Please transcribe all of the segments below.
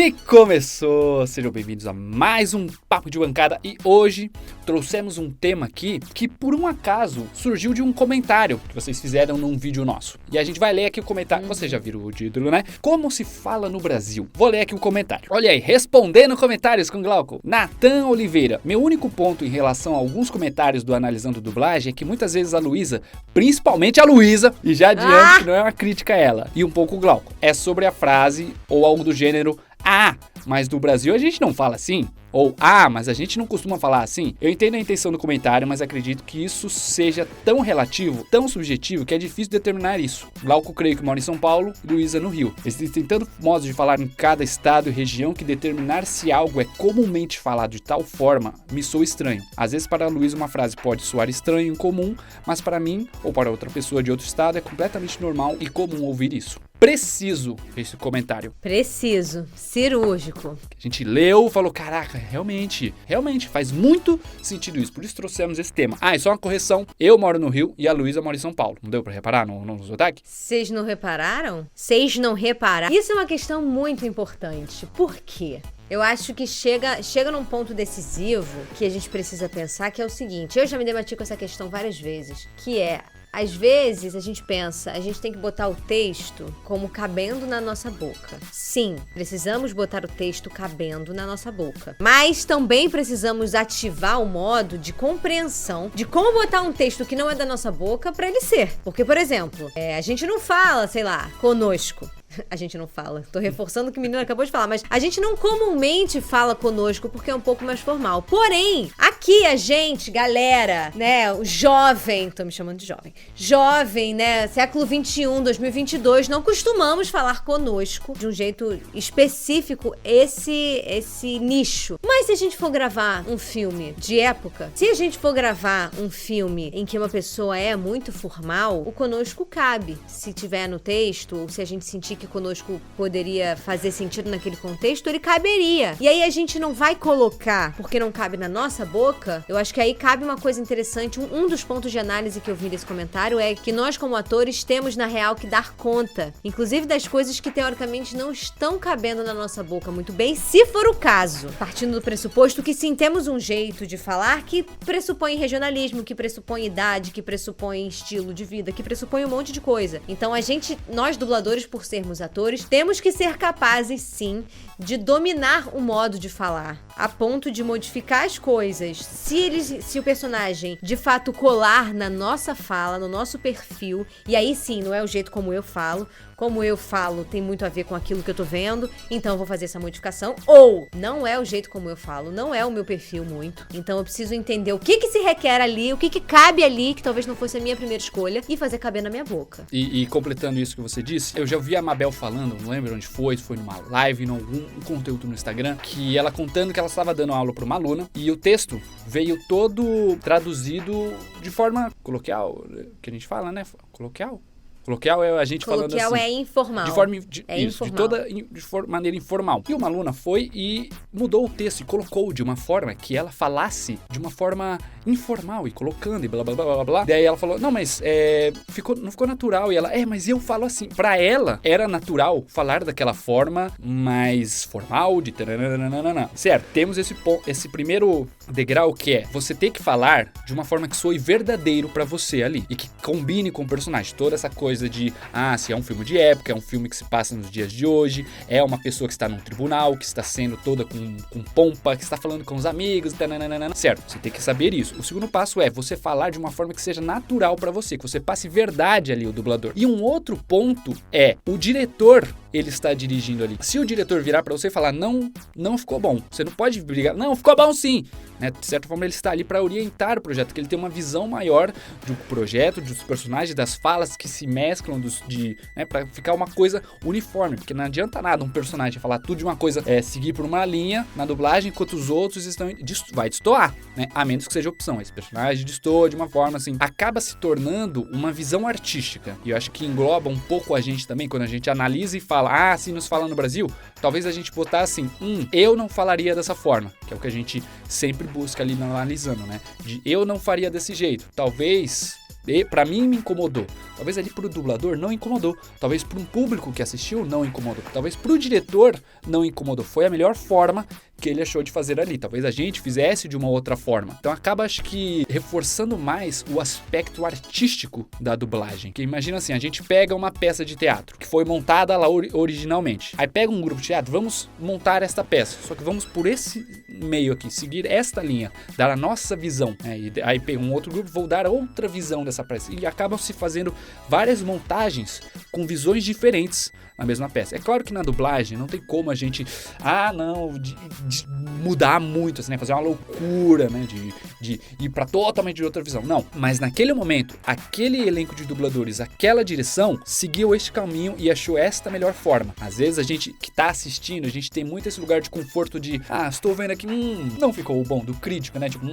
E começou! Sejam bem-vindos a mais um Papo de Bancada e hoje trouxemos um tema aqui que por um acaso surgiu de um comentário que vocês fizeram num vídeo nosso. E a gente vai ler aqui o comentário, vocês já viram o título, né? Como se fala no Brasil? Vou ler aqui o comentário. Olha aí, respondendo comentários com Glauco. Natan Oliveira. Meu único ponto em relação a alguns comentários do Analisando Dublagem é que muitas vezes a Luísa, principalmente a Luísa, e já adianto que não é uma crítica a ela, e um pouco o Glauco, é sobre a frase ou algo do gênero: ah, mas no Brasil a gente não fala assim. Ou, ah, mas a gente não costuma falar assim. Eu entendo a intenção do comentário, mas acredito que isso seja tão relativo, tão subjetivo, que é difícil determinar isso. Glauco creio que mora em São Paulo, Luísa no Rio. Existem tantos modos de falar em cada estado e região que determinar se algo é comumente falado de tal forma me soa estranho. Às vezes para a Luísa uma frase pode soar estranho, incomum, mas para mim, ou para outra pessoa de outro estado, é completamente normal e comum ouvir isso. Preciso esse comentário. Preciso, cirúrgico. A gente leu, falou, caraca, realmente faz muito sentido isso, por isso trouxemos esse tema. Ah, e só uma correção, eu moro no Rio e a Luísa mora em São Paulo. Não deu pra reparar no sotaque? Vocês não repararam? Vocês não repararam? Isso é uma questão muito importante. Por quê? Eu acho que chega num ponto decisivo que a gente precisa pensar, que é o seguinte: eu já me debati com essa questão várias vezes, que é: às vezes a gente pensa, a gente tem que botar o texto como cabendo na nossa boca. Sim, precisamos botar o texto cabendo na nossa boca. Mas também precisamos ativar o modo de compreensão de como botar um texto que não é da nossa boca pra ele ser. Porque, por exemplo, a gente não fala, sei lá, conosco. A gente não fala. Tô reforçando o que o menino acabou de falar, mas a gente não comumente fala conosco porque é um pouco mais formal. Porém, aqui a gente, galera, né, o jovem, tô me chamando de jovem, né, século 21, 2022, não costumamos falar conosco de um jeito específico esse nicho. Mas se a gente for gravar um filme de época, se a gente for gravar um filme em que uma pessoa é muito formal, o conosco cabe. Se tiver no texto, ou se a gente sentir que conosco poderia fazer sentido naquele contexto, ele caberia. E aí a gente não vai colocar porque não cabe na nossa boca. Eu acho que aí cabe uma coisa interessante. Um dos pontos de análise que eu vi desse comentário é que nós, como atores, temos na real que dar conta, inclusive das coisas que teoricamente não estão cabendo na nossa boca muito bem, se for o caso. Partindo do pressuposto que sim, temos um jeito de falar que pressupõe regionalismo, que pressupõe idade, que pressupõe estilo de vida, que pressupõe um monte de coisa. Então nós dubladores, por sermos atores, temos que ser capazes, sim, de dominar o modo de falar, a ponto de modificar as coisas. Se o personagem, de fato, colar na nossa fala, no nosso perfil, e aí sim, não é o jeito como eu falo tem muito a ver com aquilo que eu tô vendo, então eu vou fazer essa modificação. Ou, não é o jeito como eu falo, não é o meu perfil muito, então eu preciso entender o que se requer ali, o que cabe ali, que talvez não fosse a minha primeira escolha, e fazer caber na minha boca. E completando isso que você disse, eu já ouvi a Mabel falando, não lembro onde foi, se foi numa live, em algum conteúdo no Instagram, que ela contando que ela estava dando aula para uma aluna, e o texto veio todo traduzido de forma coloquial, que a gente fala, né? Coloquial é a gente falando assim. Coloquial é informal. De forma informal. De maneira informal. E uma aluna foi e mudou o texto e colocou de uma forma que ela falasse de uma forma informal e colocando e blá blá blá blá blá. Daí ela falou, não, mas não ficou natural. E ela, mas eu falo assim. Pra ela, era natural falar daquela forma mais formal, de taranana. Certo, temos esse primeiro degrau que é você ter que falar de uma forma que soe verdadeiro pra você ali e que combine com o personagem. Toda essa coisa de, se é um filme de época, é um filme que se passa nos dias de hoje, é uma pessoa que está num tribunal, que está sendo toda com pompa, que está falando com os amigos, tananana. Certo, você tem que saber isso. O segundo passo é você falar de uma forma que seja natural pra você, que você passe verdade ali, o dublador. E um outro ponto é, o diretor, ele está dirigindo ali. Se o diretor virar pra você e falar, não ficou bom, você não pode brigar, não, ficou bom sim, né? De certa forma ele está ali pra orientar o projeto, porque ele tem uma visão maior do projeto, dos personagens, das falas que se mesclam, pra ficar uma coisa uniforme, porque não adianta nada um personagem falar tudo de uma coisa, seguir por uma linha na dublagem, enquanto os outros vai destoar, né? A menos que seja opção, esse personagem destoa de uma forma assim, acaba se tornando uma visão artística, e eu acho que engloba um pouco a gente também, quando a gente analisa e fala, assim nos fala no Brasil, talvez a gente botar assim, eu não falaria dessa forma, que é o que a gente sempre busca ali analisando, né? Eu não faria desse jeito, talvez E pra mim me incomodou. Talvez ali pro dublador não incomodou. Talvez pra um público que assistiu não incomodou. Talvez pro diretor não incomodou. Foi a melhor forma que ele achou de fazer ali. Talvez a gente fizesse de uma outra forma. Então acaba, acho que, reforçando mais o aspecto artístico da dublagem. Que imagina assim, a gente pega uma peça de teatro que foi montada lá originalmente. Aí pega um grupo de teatro, vamos montar esta peça. Só que vamos por esse meio aqui, seguir esta linha, dar a nossa visão. E aí pega um outro grupo, vou dar outra visão dessa peça. E acabam se fazendo várias montagens com visões diferentes na mesma peça. É claro que na dublagem não tem como a gente, de mudar muito, assim, né? Fazer uma loucura, né? De ir pra totalmente outra visão. Não, mas naquele momento, aquele elenco de dubladores, aquela direção, seguiu este caminho e achou esta melhor forma. Às vezes a gente que tá assistindo, a gente tem muito esse lugar de conforto de, estou vendo aqui, não ficou bom, do crítico, né? Tipo,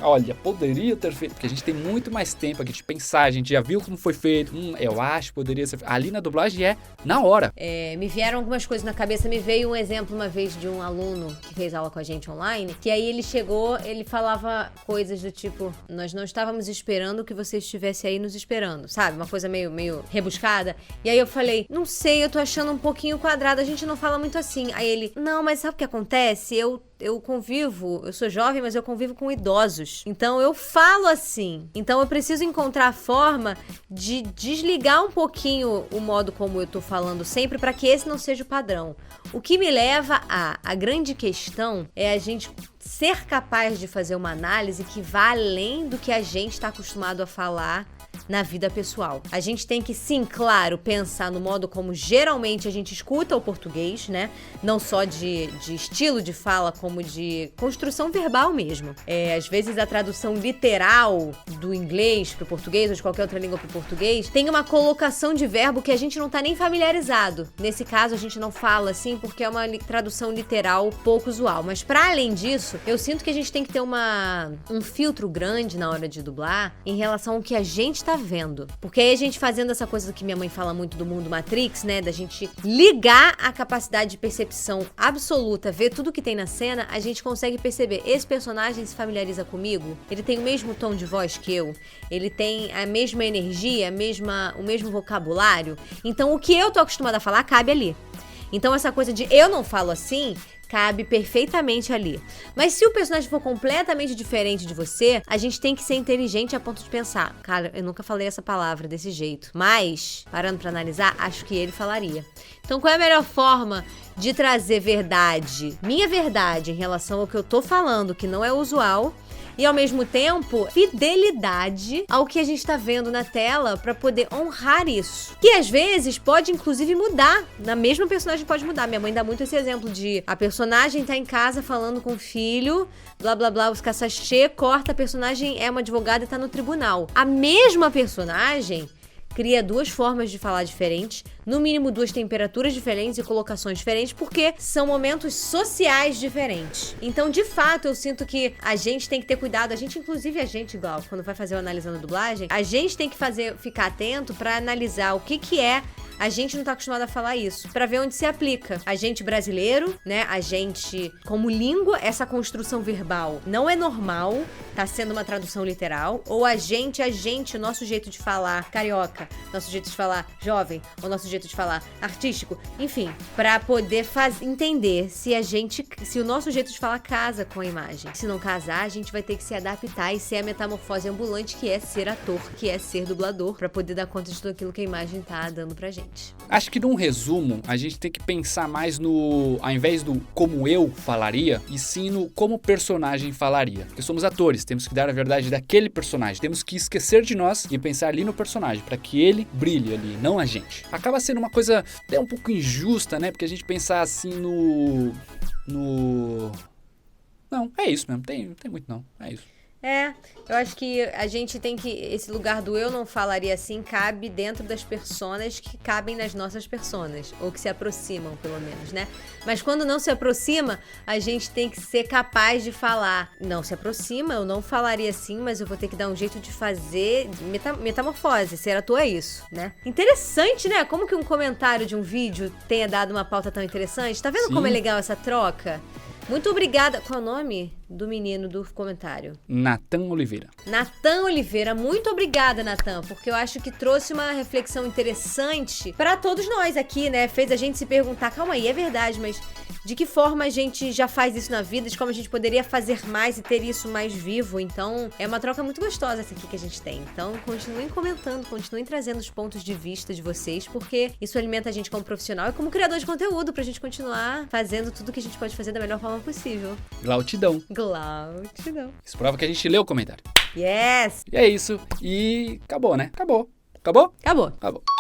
olha, poderia ter feito, porque a gente tem muito mais tempo aqui de pensar, a gente já viu como foi feito, eu acho que poderia ser feito. Ali na dublagem é na hora. Me vieram algumas coisas na cabeça, me veio um exemplo uma vez de um aluno que fez aula com a gente online, que aí ele chegou, ele falava coisas do tipo, nós não estávamos esperando que você estivesse aí nos esperando, sabe? Uma coisa meio rebuscada. E aí eu falei, não sei, eu tô achando um pouquinho quadrado, a gente não fala muito assim. Aí ele, não, mas sabe o que acontece? Eu convivo, eu sou jovem, mas eu convivo com idosos. Então eu falo assim. Então eu preciso encontrar a forma de desligar um pouquinho o modo como eu tô falando sempre para que esse não seja o padrão. O que me leva a grande questão é a gente ser capaz de fazer uma análise que vá além do que a gente está acostumado a falar na vida pessoal. A gente tem que, sim, claro, pensar no modo como geralmente a gente escuta o português, né? Não só de estilo de fala, como de construção verbal mesmo. Às vezes a tradução literal do inglês pro português ou de qualquer outra língua pro português tem uma colocação de verbo que a gente não tá nem familiarizado. Nesse caso, a gente não fala assim porque é uma tradução literal pouco usual. Mas para além disso, eu sinto que a gente tem que ter um filtro grande na hora de dublar em relação ao que a gente tá vendo. Porque aí a gente fazendo essa coisa que minha mãe fala muito do mundo Matrix, né? Da gente ligar a capacidade de percepção absoluta, ver tudo que tem na cena, a gente consegue perceber, esse personagem se familiariza comigo? Ele tem o mesmo tom de voz que eu? Ele tem a mesma energia, o mesmo vocabulário? Então o que eu tô acostumada a falar cabe ali. Então essa coisa de eu não falo assim cabe perfeitamente ali. Mas se o personagem for completamente diferente de você, a gente tem que ser inteligente a ponto de pensar, cara, eu nunca falei essa palavra desse jeito, mas, parando pra analisar, acho que ele falaria. Então qual é a melhor forma de trazer verdade, minha verdade em relação ao que eu tô falando, que não é usual, e ao mesmo tempo, fidelidade ao que a gente tá vendo na tela pra poder honrar isso. Que às vezes pode inclusive mudar. Na mesma personagem pode mudar. Minha mãe dá muito esse exemplo de a personagem tá em casa falando com o filho, blá blá blá, os caçachê, corta, a personagem é uma advogada e tá no tribunal. A mesma personagem cria duas formas de falar diferentes, no mínimo duas temperaturas diferentes e colocações diferentes, porque são momentos sociais diferentes. Então, de fato, eu sinto que a gente tem que ter cuidado, inclusive a gente, igual, quando vai fazer o analisando a dublagem, a gente tem que ficar atento pra analisar o que é. A gente não tá acostumado a falar isso, pra ver onde se aplica. A gente brasileiro, né, a gente como língua, essa construção verbal não é normal, tá sendo uma tradução literal, ou a gente, o nosso jeito de falar carioca, nosso jeito de falar jovem, ou nosso jeito de falar artístico, enfim, pra poder entender se o nosso jeito de falar casa com a imagem. Se não casar, a gente vai ter que se adaptar e ser a metamorfose ambulante que é ser ator, que é ser dublador, pra poder dar conta de tudo aquilo que a imagem tá dando pra gente. Acho que num resumo, a gente tem que pensar mais ao invés do como eu falaria, e sim no como o personagem falaria. Porque somos atores, temos que dar a verdade daquele personagem, temos que esquecer de nós e pensar ali no personagem, para que ele brilhe ali, não a gente. Acaba sendo uma coisa até um pouco injusta, né? Porque a gente pensar assim Não, é isso mesmo, tem muito não, é isso. Eu acho que a gente tem que... Esse lugar do eu não falaria assim cabe dentro das personas que cabem nas nossas personas. Ou que se aproximam, pelo menos, né? Mas quando não se aproxima, a gente tem que ser capaz de falar. Não se aproxima, eu não falaria assim, mas eu vou ter que dar um jeito de fazer metamorfose. Ser ator é isso, né? Interessante, né? Como que um comentário de um vídeo tenha dado uma pauta tão interessante. Tá vendo? Sim. Como é legal essa troca? Muito obrigada. Qual é o nome do menino do comentário? Natan Oliveira. Natan Oliveira. Muito obrigada, Natan, porque eu acho que trouxe uma reflexão interessante para todos nós aqui, né? Fez a gente se perguntar, calma aí, é verdade, mas de que forma a gente já faz isso na vida, de como a gente poderia fazer mais e ter isso mais vivo. Então, é uma troca muito gostosa essa aqui que a gente tem. Então, continuem comentando, continuem trazendo os pontos de vista de vocês, porque isso alimenta a gente como profissional e como criador de conteúdo, pra gente continuar fazendo tudo que a gente pode fazer da melhor forma possível. Glautidão. Glautidão. Isso prova que a gente leu o comentário. Yes! E é isso. E acabou, né? Acabou. Acabou? Acabou. Acabou.